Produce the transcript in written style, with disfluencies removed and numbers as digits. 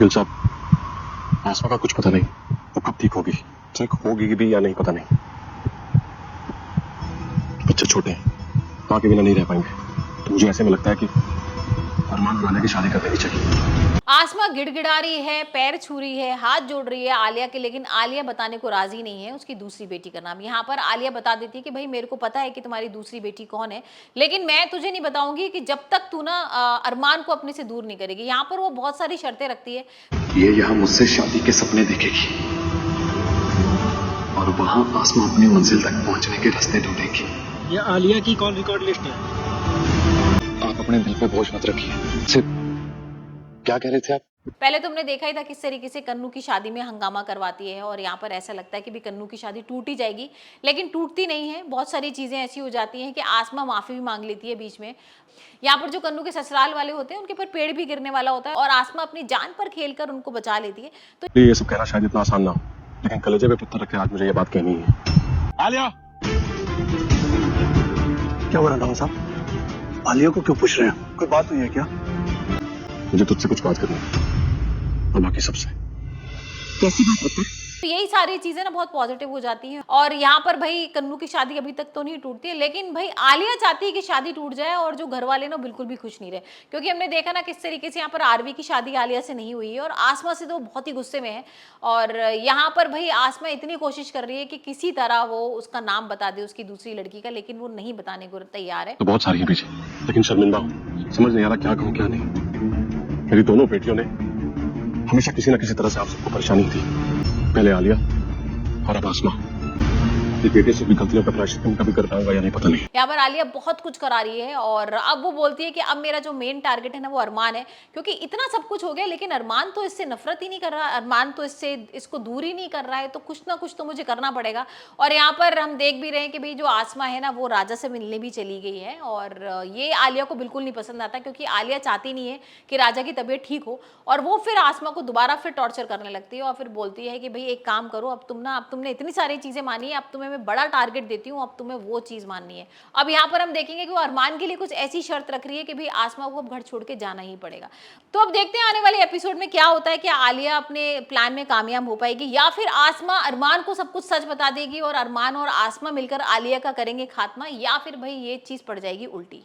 गिल साहब, आसमा का कुछ पता नहीं, वो कब ठीक होगी भी या नहीं पता नहीं। बच्चे छोटे हैं, माँ के बिना नहीं रह पाएंगे, तो मुझे ऐसे में लगता है कि अरमान और आलिया की शादी कर देनी चाहिए। आसमा गिड़गिड़ा रही है, पैर छू रही है, हाथ जोड़ रही है आलिया के, लेकिन आलिया बताने को राजी नहीं है उसकी दूसरी बेटी का नाम। यहाँ पर आलिया बता देती है कि भाई मेरे को पता है कि तुम्हारी दूसरी बेटी कौन है, लेकिन मैं तुझे नहीं बताऊंगी कि जब तक तू ना अरमान को अपने से दूर नहीं करेगी। यहाँ पर वो बहुत सारी शर्तें रखती है। ये यहाँ मुझसे शादी के सपने देखेगी और वहां आसमा अपनी मंजिल तक पहुंचने के रास्ते ढूंढेगी। ये आलिया की कॉल रिकॉर्ड लिस्ट है। आप अपने दिल पे बोझ मत रखिए। सिर्फ क्या कह रहे थे आप? पहले तुमने देखा ही था किस तरीके से कन्नू की शादी में हंगामा करवाती है, और यहाँ पर ऐसा लगता है कि भी कन्नू की शादी टूट ही जाएगी, लेकिन टूटती नहीं है। बहुत सारी चीजें ऐसी हो जाती हैं कि आसमा माफी भी मांग लेती है बीच में। यहाँ पर जो कन्नू के ससुराल वाले होते हैं उनके पर पेड़ भी गिरने वाला होता है और आसमा अपनी जान पर खेलकर उनको बचा लेती है। तो ये सब कहना शायद इतना आसान ना हो, लेकिन कलेजे पे पत्थर रख के आज मुझे ये बात कहनी है। आलिया, क्या हो रहा है साहब? आलिया को क्यों पूछ रहे हैं? कोई बात हुई है क्या? मुझे तुझसे कुछ बात करनी है, और बाकी सबसे। कैसी बात होता है? तो यही सारी चीजें ना बहुत पॉजिटिव हो जाती हैं। और यहाँ पर भाई कन्नू की शादी अभी तक तो नहीं टूटती है, लेकिन भाई आलिया चाहती है कि शादी टूट जाए, और जो घर वाले ना बिल्कुल भी खुश नहीं रहे, क्योंकि हमने देखा ना किस तरीके से यहाँ पर आरवी की शादी आलिया से नहीं हुई है और आसमा से तो बहुत ही गुस्से में है। और यहाँ पर भाई आसमा इतनी कोशिश कर रही है कि किसी तरह वो उसका नाम बता दे उसकी दूसरी लड़की का, लेकिन वो नहीं बताने को तैयार है। तो बहुत सारी है पीछे, लेकिन शर्मिंदा हूँ, समझ नहीं आ रहा क्या कहूँ क्या नहीं। मेरी दोनों बेटियों ने हमेशा किसी न किसी तरह से आप सबको परेशानी दी, पहले आलिया और अब आसमा। ये बेटे से भी गलतियों का प्रायश्चित मैं कभी कर पाऊंगा या नहीं पता नहीं। यहाँ पर आलिया बहुत कुछ करा रही है और अब वो बोलती है कि अब मेरा जो मेन टारगेट है ना वो अरमान है, क्योंकि इतना सब कुछ हो गया लेकिन अरमान तो इससे नफरत ही नहीं कर रहा, अरमान तो इसको दूर ही नहीं कर रहा है, तो कुछ ना कुछ तो मुझे करना पड़ेगा। और यहाँ पर हम देख भी रहे हैं कि भाई जो आसमा है ना वो राजा से मिलने भी चली गई है, और ये आलिया को बिल्कुल नहीं पसंद आता, क्योंकि आलिया चाहती नहीं है कि राजा की तबीयत ठीक हो, और वो फिर आसमा को दोबारा फिर टॉर्चर करने लगती है और फिर बोलती है कि भाई एक काम करो, अब तुमने इतनी सारी चीजें मानी है, अब तुम्हें मैं बड़ा टारगेट देती हूँ, अब तुम्हें वो चीज माननी है। अब यहाँ पर हम देखेंगे कि वो अरमान के लिए कुछ ऐसी शर्त रख रही है कि भाई आसमा को अब घर छोड़ के जाना ही पड़ेगा। तो अब देखते हैं आने वाले एपिसोड में क्या होता है, कि आलिया अपने प्लान में कामयाब हो पाएगी या फिर आसमा अरमान को सब कुछ सच बता देगी और अरमान और आसमा मिलकर आलिया का करेंगे खात्मा, या फिर भाई ये चीज पड़ जाएगी उल्टी।